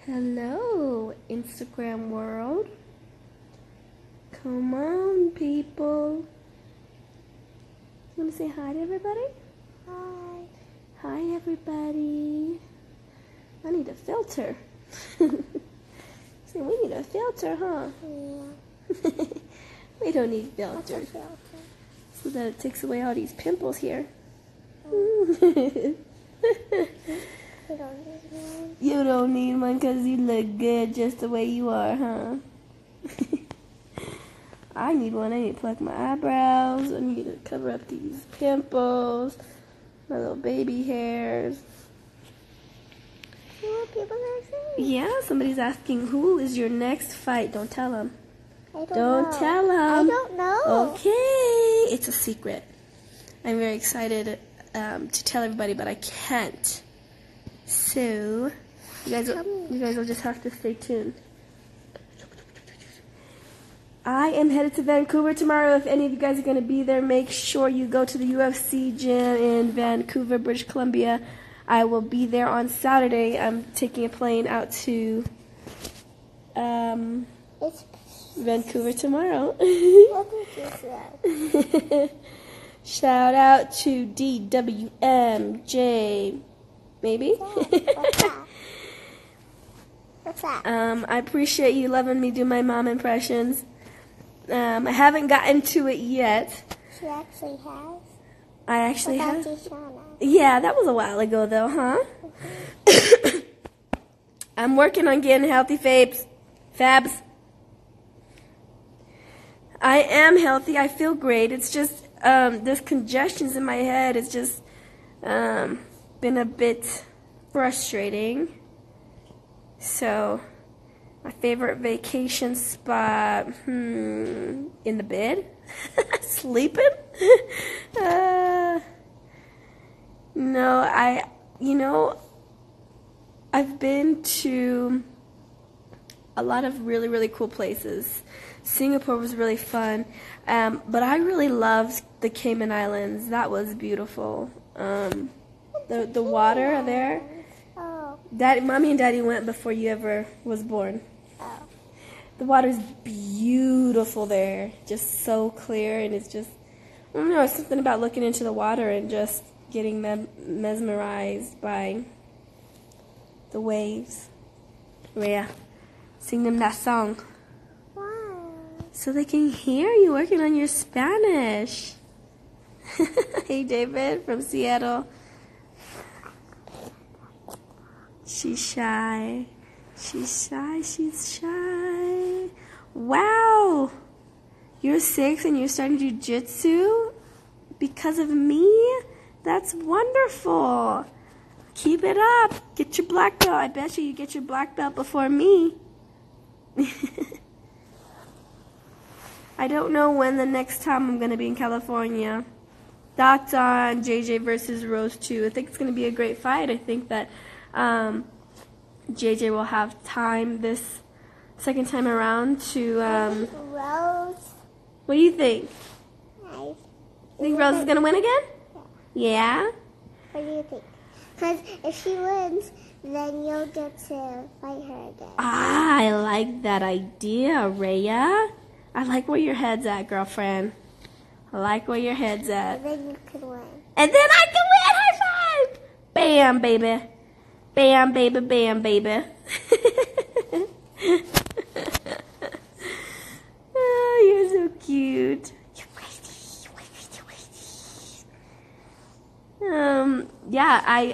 Hello, Instagram world. Come on, people. You want to say hi to everybody? Hi. Hi, everybody. I need a filter. See, we need a filter, huh? Yeah. We don't need What's a filters. filter? So that it takes away all these pimples here. You don't need one. You don't need one because you look good just the way you are, huh? I need one. I need to pluck my eyebrows. I need to cover up these pimples, my little baby hairs. You know what people are saying? Yeah, somebody's asking, who is your next fight? Don't tell them. I don't Don't know. tell them. I don't know. Okay. It's a secret. I'm very excited to tell everybody, but I can't. So, you guys will just have to stay tuned. I am headed to Vancouver tomorrow. If any of you guys are going to be there, make sure you go to the UFC gym in Vancouver, British Columbia. I will be there on Saturday. I'm taking a plane out to Vancouver tomorrow. What did you say? Shout out to DWMJ. Maybe? What's that? What's that? I appreciate you letting me do my mom impressions. I haven't gotten to it yet. She actually has. I actually What have. about Deshauna? Yeah, that was a while ago though, huh? I'm working on getting healthy, Fabs. I am healthy. I feel great. It's just there's congestions in my head. It's just been a bit frustrating. So, my favorite vacation spot, in the bed, sleeping. No, I've been to a lot of really, really cool places. Singapore was really fun, but I really loved the Cayman Islands. That was beautiful. The water there. Oh. Mommy and Daddy went before you ever was born. Oh. The water's beautiful there, just so clear, and it's just, I don't know, it's something about looking into the water and just getting mesmerized by the waves. Rhea, sing them that song. Wow. So they can hear you working on your Spanish. Hey, David from Seattle. She's shy. She's shy. She's shy. Wow. You're 6 and you're starting jiu-jitsu because of me? That's wonderful. Keep it up. Get your black belt. I bet you get your black belt before me. I don't know when the next time I'm going to be in California. Thoughts on JJ versus Rose 2. I think it's going to be a great fight. I think that JJ will have time this second time around to... Rose. What do you think? Nice. Think Rose is going to win again? Yeah? What do you think? Because if she wins, then you'll get to fight her again. Ah, I like that idea, Rhea. I like where your head's at, girlfriend. I like where your head's at. And then you can win. And then I can win! High five! Bam, baby. Bam, baby, bam, baby. Oh, you're so cute. Yeah, I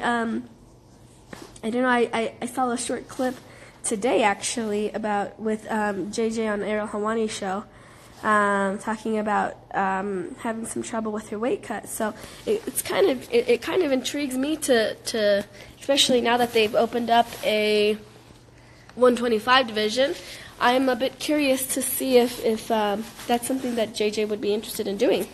don't know, I saw a short clip today, actually, with JJ on the Ariel Hawani show, talking about having some trouble with her weight cut. So it kind of intrigues me to especially now that they've opened up a 125 division. I'm a bit curious to see if that's something that JJ would be interested in doing.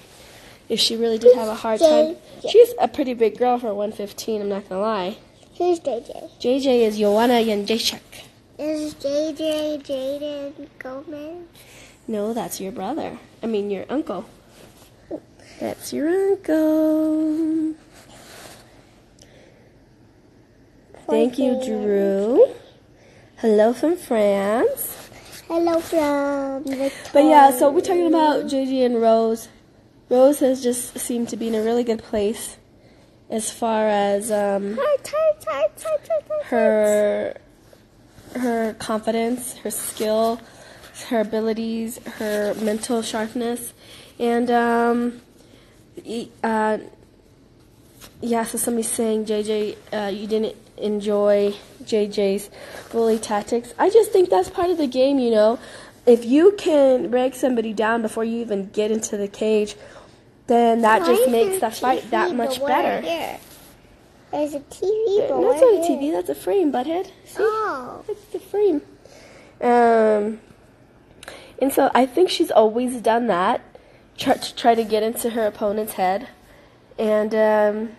If she really did have a hard time. She's a pretty big girl for 115, I'm not going to lie. Who's JJ? JJ is Joanna Jędrzejczyk. Is JJ Jaden Gomez? No, that's your brother. I mean, your uncle. That's your uncle. Thank you, Drew. Hello from France. Hello from the But yeah, so we're talking about JJ and Rose. Rose has just seemed to be in a really good place as far as her confidence, her skill, her abilities, her mental sharpness, and so somebody's saying JJ, you didn't enjoy JJ's bully tactics. I just think that's part of the game, you know. If you can break somebody down before you even get into the cage, then that just makes the fight that much better. Here? There's a TV, but that's not a TV, that's a frame, butthead. See? Oh. That's the frame. And so I think she's always done that, try to get into her opponent's head. And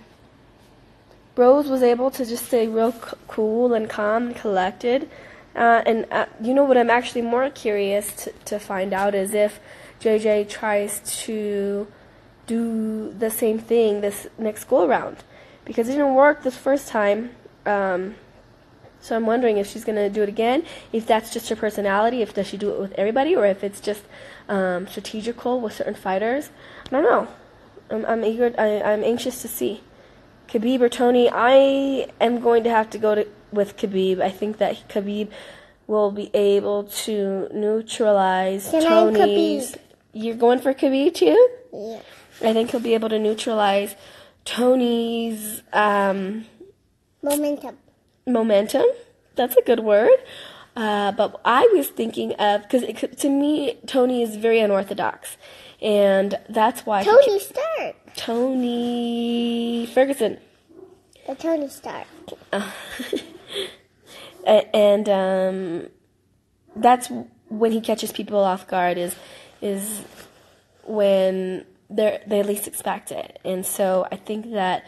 Rose was able to just stay real cool and calm and collected. You know what I'm actually more curious to find out is if JJ tries to do the same thing this next go-around. Because it didn't work this first time. So I'm wondering if she's going to do it again, if that's just her personality, if does she do it with everybody, or if it's just strategical with certain fighters. I don't know. I'm anxious to see. Khabib or Tony, I am going to have to go with Khabib. I think that Khabib will be able to neutralize Tony's... You're going for Khabib too? Yeah. I think he'll be able to neutralize Tony's... Momentum. That's a good word. But I was thinking of... Because to me, Tony is very unorthodox. And that's why... Tony Stark. Tony Ferguson. The Tony Stark. And that's when he catches people off guard is when they least expect it. And so I think that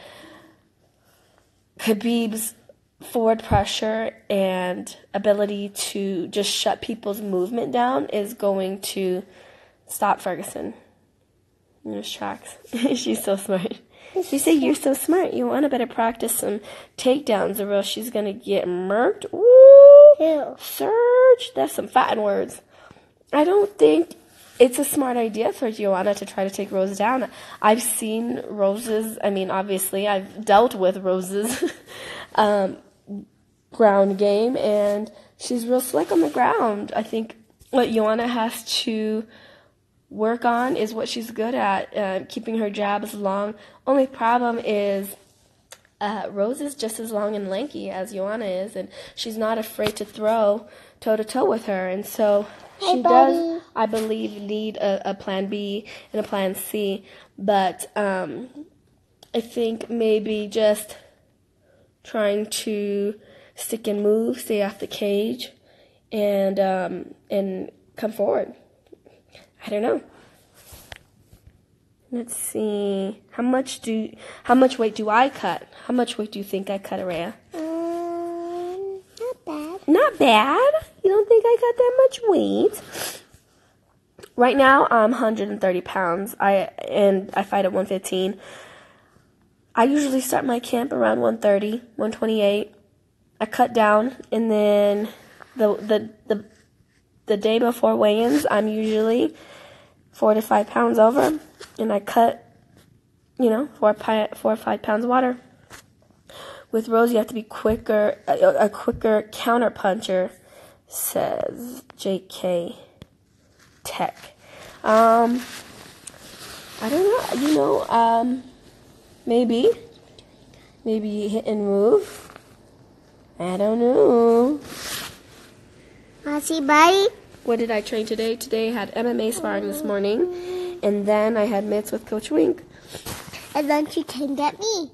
Khabib's forward pressure and ability to just shut people's movement down is going to stop Ferguson in his tracks. She's so smart. She said, you're so smart. You want to better practice some takedowns or else she's going to get murked. Woo! Ew. Surge. That's some fighting words. I don't think it's a smart idea for Joanna to try to take Rose down. I've seen Rose's, obviously, I've dealt with Rose's ground game, and she's real slick on the ground. I think what Joanna has to work on is what she's good at, keeping her jabs long. Only problem is Rose is just as long and lanky as Joanna is, and she's not afraid to throw toe-to-toe with her. And so she does, I believe, need a plan B and a plan C. But I think maybe just trying to stick and move, stay off the cage, and come forward. I don't know. Let's see. How much weight do I cut? How much weight do you think I cut, Araya? Not bad. Not bad? You don't think I cut that much weight? Right now, I'm 130 pounds. I fight at 115. I usually start my camp around 130, 128. I cut down, and then the day before weigh-ins, I'm usually 4 to 5 pounds over, and I cut, 4 or 5 pounds of water. With Rose, you have to be quicker, a quicker counter puncher, says JK Tech. I don't know, maybe hit and move. I don't know. See, buddy? What did I train today? Today I had MMA sparring this morning, and then I had mitts with Coach Wink. And then she came at me.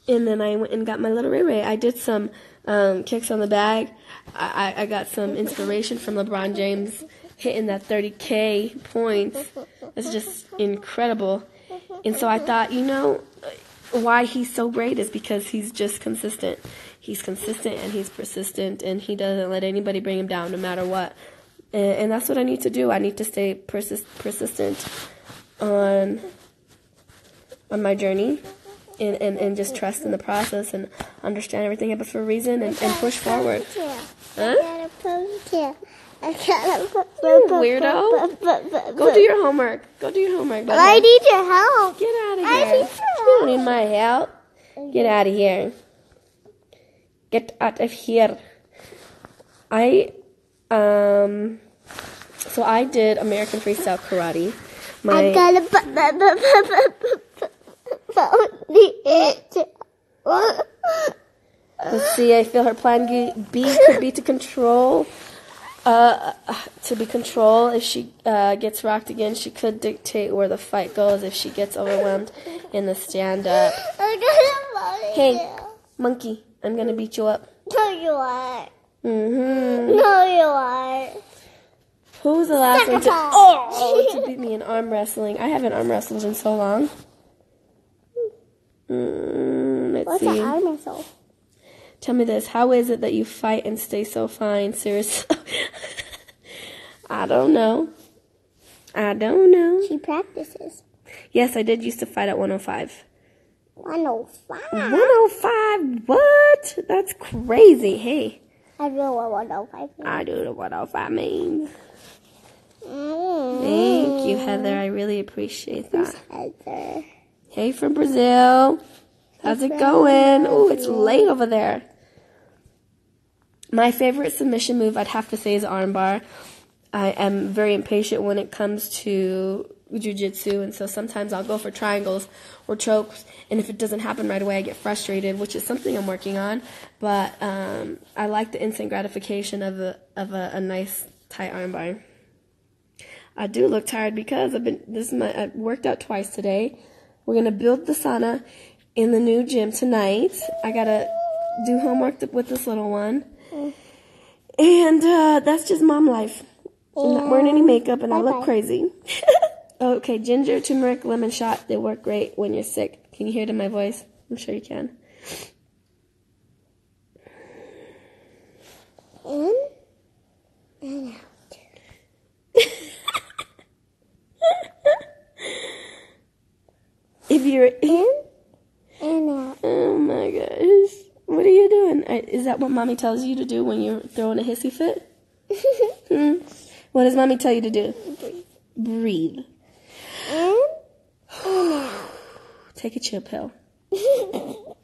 And then I went and got my little Ray. I did some kicks on the bag. I got some inspiration from LeBron James hitting that 30K points. It's just incredible. And so I thought, why he's so great is because he's just consistent. He's consistent and he's persistent, and he doesn't let anybody bring him down no matter what. And that's what I need to do. I need to stay persistent on my journey and just trust in the process and understand everything happens for a reason and push forward. Huh? I got a ponytail. Weirdo. Go do your homework. Buddy. I need your help. Get out of I here. need You your don't need my help. Get out of here. Get out of here. So I did American Freestyle Karate. I got a Let's see, I feel her plan B could be to control. To be control. If she gets rocked again, she could dictate where the fight goes if she gets overwhelmed in the stand-up. Hey, monkey, I'm going to beat you up. No, you aren't. Mm-hmm. No, you aren't. Who was the last one to beat me in arm wrestling? I haven't arm wrestled in so long. Let's see. What's an arm wrestle? Tell me this. How is it that you fight and stay so fine? Seriously. I don't know. She practices. Yes, I did used to fight at 105. 105? 105? What? That's crazy. Hey. I know what 105 means. I do know what 105 means. Thank you, Heather. I really appreciate that. Heather. Hey from Brazil. How's it going? Oh, it's late over there. My favorite submission move, I'd have to say, is armbar. I am very impatient when it comes to jiu-jitsu, and so sometimes I'll go for triangles or chokes, and if it doesn't happen right away, I get frustrated, which is something I'm working on. But I like the instant gratification of a nice tight armbar. I do look tired because I worked out twice today. We're gonna build the sauna in the new gym tonight. I gotta do homework with this little one. And that's just mom life. I'm not wearing any makeup and I look crazy. Okay, ginger, turmeric, lemon shot. They work great when you're sick. Can you hear it in my voice? I'm sure you can. In and out. If you're in and out. Oh my gosh. What are you doing? Is that what mommy tells you to do when you're throwing a hissy fit? What does mommy tell you to do? Breathe. In and out. Take a chill pill. You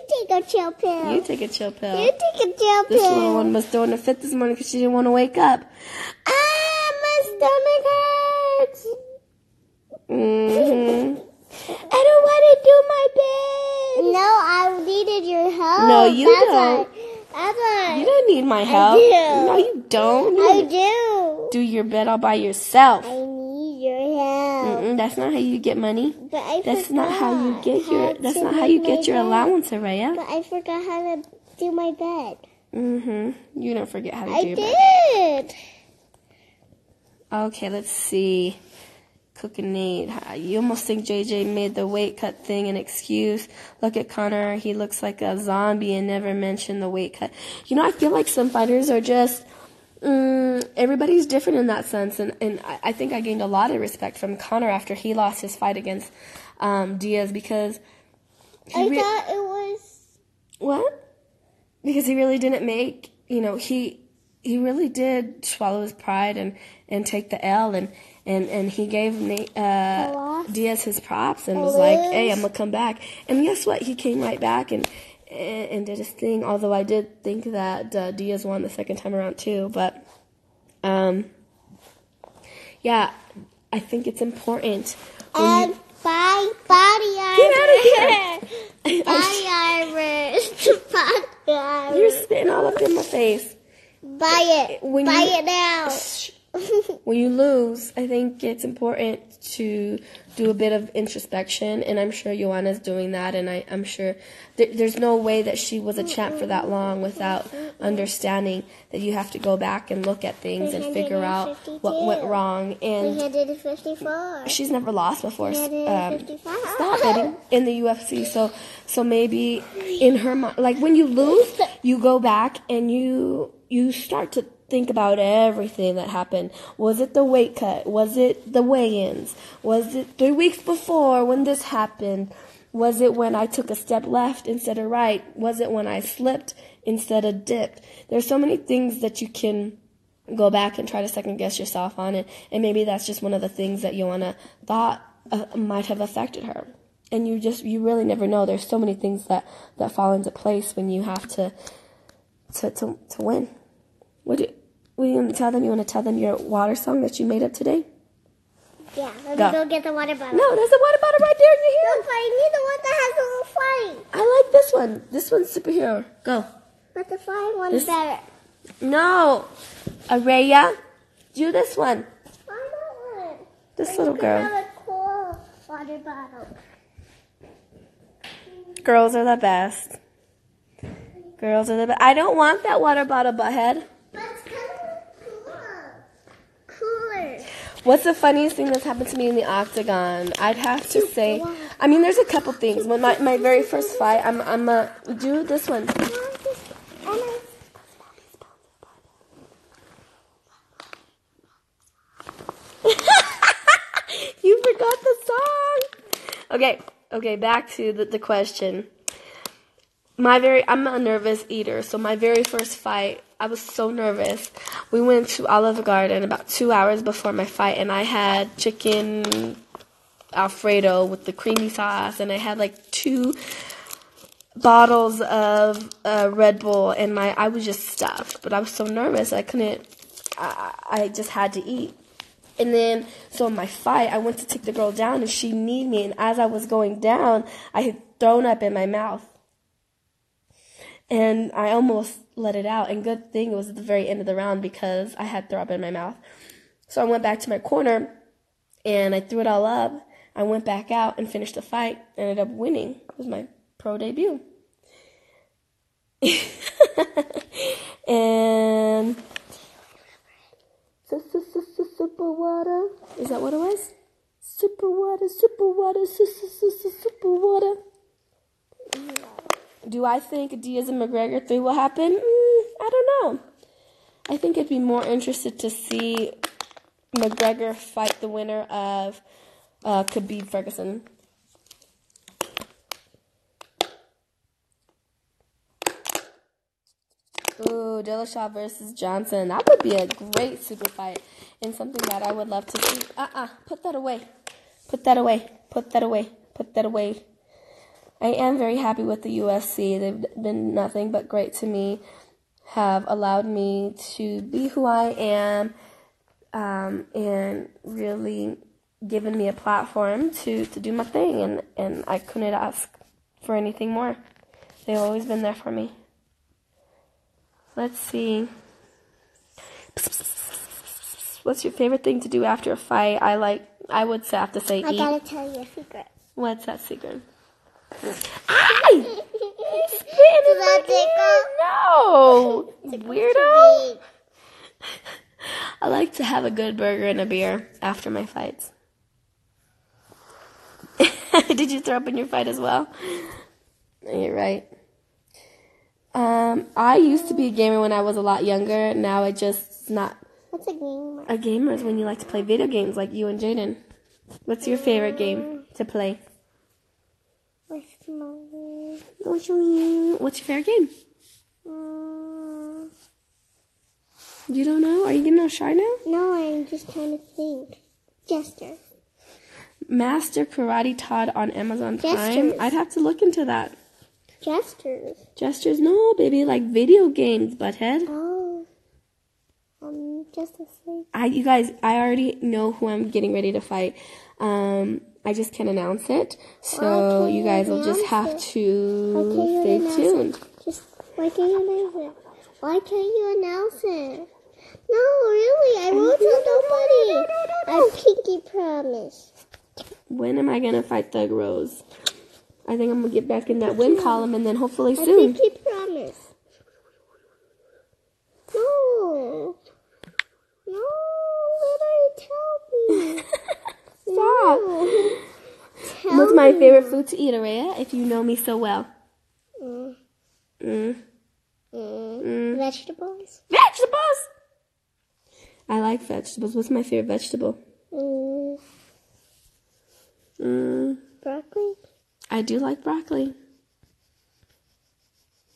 take a chill pill. You take a chill pill. You take a chill pill. This little one was throwing a fit this morning because she didn't want to wake up. My stomach hurts. I don't want to do my bed. No, I needed your help. No, you don't. Why. You don't need my help. do. No, you don't. I do. Do your bed all by yourself. I need your help. That's not how you get money. But That's not how you get your. That's not how you get your allowance, Araya. But I forgot how to do my bed. You don't forget how to do your bed. I did. Okay, let's see. Cooking Nate. You almost think JJ made the weight cut thing an excuse. Look at Connor. He looks like a zombie and never mentioned the weight cut. You know, I feel like some fighters are just, everybody's different in that sense. And I think I gained a lot of respect from Connor after he lost his fight against Diaz because I thought it was... What? Because he really didn't make, he really did swallow his pride and take the L and he gave Diaz his props and was like, hey, I'm going to come back. And guess what? He came right back and did his thing, although I did think that Diaz won the second time around too. But, yeah, I think it's important. And body armor. Get out of here. Body armor. Body armor. You're spitting all up in my face. Buy it. Buy it now. When you lose, I think it's important to do a bit of introspection, and I'm sure Joanna's doing that, and I'm sure there's no way that she was a champ for that long without understanding that you have to go back and look at things and figure out what went wrong. And 354. She's never lost before. 355. Stop it in the UFC. So maybe in her mind, like when you lose, you go back and you start to think about everything that happened. Was it the weight cut? Was it the weigh-ins? Was it 3 weeks before when this happened? Was it when I took a step left instead of right? Was it when I slipped instead of dipped? There's so many things that you can go back and try to second guess yourself on it, and maybe that's just one of the things that Joanna thought might have affected her. And you really never know. There's so many things that fall into place when you have to win. What do you want to tell them? You want to tell them your water song that you made up today? Yeah, let me go get the water bottle. No, there's a water bottle right there in your hand. No, but I need the one that has a little flying. I like this one. This one's superhero. Go. But the flying one's better. No. Araya, do this one. Why not one? This little girl. I have a cool water bottle. Girls are the best. Girls are the best. I don't want that water bottle, butthead. But it's kind of cooler. What's the funniest thing that's happened to me in the octagon? I'd have to say, I mean, there's a couple things. When my very first fight, I'm do this one. You forgot the song. Okay, back to the question. I'm a nervous eater, so my very first fight, I was so nervous. We went to Olive Garden about 2 hours before my fight, and I had chicken Alfredo with the creamy sauce, and I had like 2 bottles of Red Bull, and I was just stuffed. But I was so nervous, I just had to eat. And then, so in my fight, I went to take the girl down, and she kneed me, and as I was going down, I had thrown up in my mouth. And I almost let it out, and good thing it was at the very end of the round because I had throw up in my mouth. So I went back to my corner, and I threw it all up. I went back out and finished the fight, ended up winning. It was my pro debut. And super water. Is that what it was? Super water, super water, super water. Do I think Diaz and McGregor 3 will happen? I don't know. I think I'd be more interested to see McGregor fight the winner of Khabib Ferguson. Ooh, Dillashaw versus Johnson. That would be a great super fight and something that I would love to see. Put that away. Put that away. Put that away. Put that away. I am very happy with the UFC. They've been nothing but great to me, have allowed me to be who I am, and really given me a platform to do my thing, and I couldn't ask for anything more. They've always been there for me. Let's see. What's your favorite thing to do after a fight? I would have to say eat. I gotta tell you a secret. What's that secret? Ay! Spitting in my ear. No! Weirdo! I like to have a good burger and a beer after my fights. Did you throw up in your fight as well? You're right. I used to be a gamer when I was a lot younger. Now I just not. What's a gamer? A gamer is when you like to play video games like you and Jaden. What's your favorite game to play? What's your favorite game? You don't know? Are you getting all shy now? No, I'm just trying to think. Jester. Master Karate Todd on Amazon Prime. Jesters. I'd have to look into that. Jesters. Jesters? No, baby, like video games, butthead. Oh. Just a sleep. You guys, I already know who I'm getting ready to fight. I just can't announce it, so you guys will just have to stay tuned. Why can't you announce it? Why can't you announce it? No, really, I won't tell nobody. I pinky promise. When am I gonna fight Thug Rose? I think I'm gonna get back in that win column, and then hopefully soon. I pinky promise. No. No, let her tell me. Stop. What's my favorite food to eat, Araya, if you know me so well? Vegetables. Vegetables! I like vegetables. What's my favorite vegetable? Broccoli. I do like broccoli.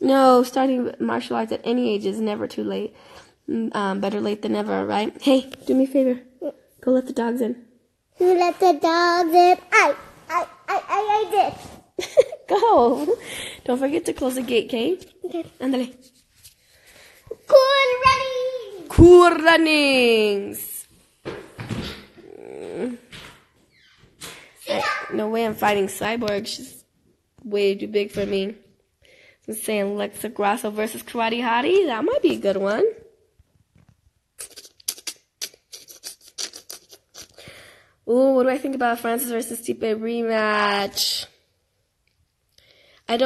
No, starting martial arts at any age is never too late. Better late than never, right? Hey, do me a favor. Go let the dogs in. Who let the dogs in? I did. Go. Don't forget to close the gate, okay? Okay. Ándale. Cool running. Cool runnings. No way I'm fighting Cyborg. She's way too big for me. I'm saying Lexa Grasso versus Karate Hottie. That might be a good one. Ooh, what do I think about Francis versus Stipe rematch? I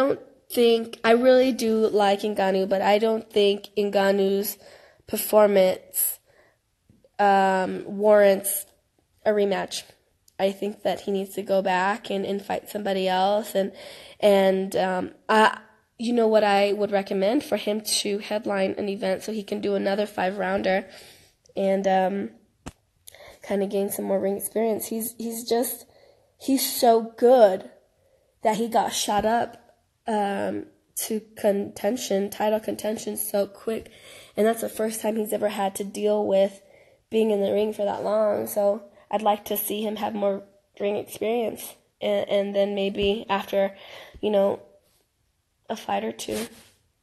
really do like Ngannou, but I don't think Ngannou's performance warrants a rematch. I think that he needs to go back and fight somebody else. And you know what I would recommend? For him to headline an event so he can do another 5-rounder and kind of gain some more ring experience. He's so good that he got shot up to title contention so quick. And that's the first time he's ever had to deal with being in the ring for that long. So I'd like to see him have more ring experience. And then maybe after, a fight or two,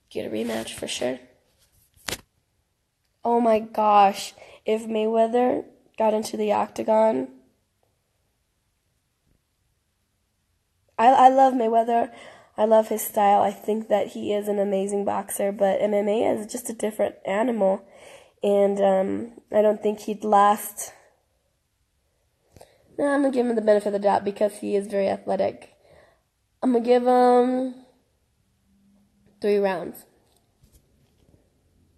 get a rematch for sure. Oh my gosh. If Mayweather got into the octagon, I love Mayweather. I love his style. I think that he is an amazing boxer, but MMA is just a different animal. And I don't think he'd last. No, I'm going to give him the benefit of the doubt because he is very athletic. I'm going to give him 3 rounds.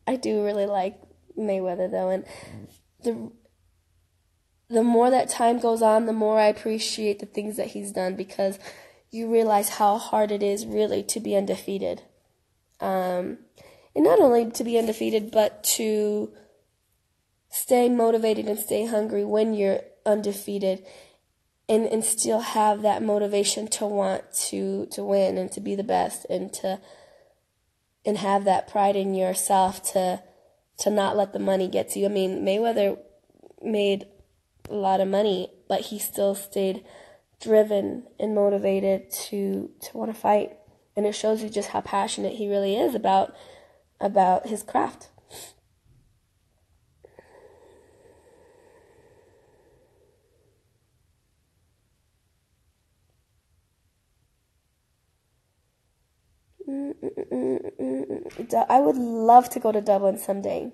I do really like Mayweather, though, and the more that time goes on, the more I appreciate the things that he's done, because you realize how hard it is really to be undefeated. And not only to be undefeated, but to stay motivated and stay hungry when you're undefeated, and still have that motivation to want to win and to be the best, and have that pride in yourself to not let the money get to you. I mean, Mayweather made a lot of money, but he still stayed driven and motivated to want to fight. And it shows you just how passionate he really is about his craft. I would love to go to Dublin someday.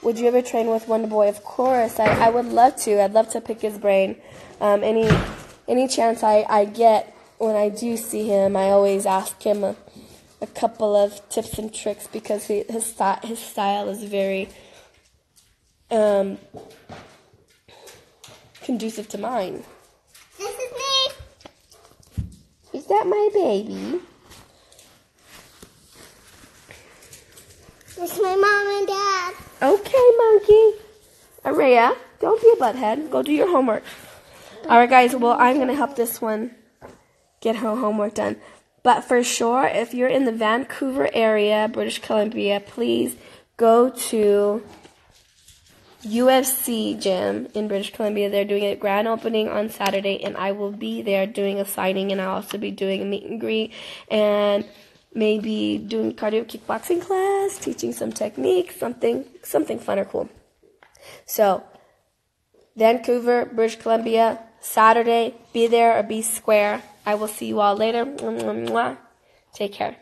Would you ever train with Wonder Boy? Of course, I would love to. I'd love to pick his brain. Any chance I get when I do see him, I always ask him a couple of tips and tricks, because his style is very conducive to mine. This is me. Is that my baby? It's my mom and dad. Okay, monkey. Araya, don't be a butthead. Go do your homework. All right, guys. Well, I'm going to help this one get her homework done. But for sure, if you're in the Vancouver area, British Columbia, please go to UFC Gym in British Columbia. They're doing a grand opening on Saturday, and I will be there doing a signing, and I'll also be doing a meet and greet, and maybe doing cardio kickboxing class, teaching some techniques, something fun or cool. So, Vancouver, British Columbia, Saturday, be there or be square. I will see you all later. Take care.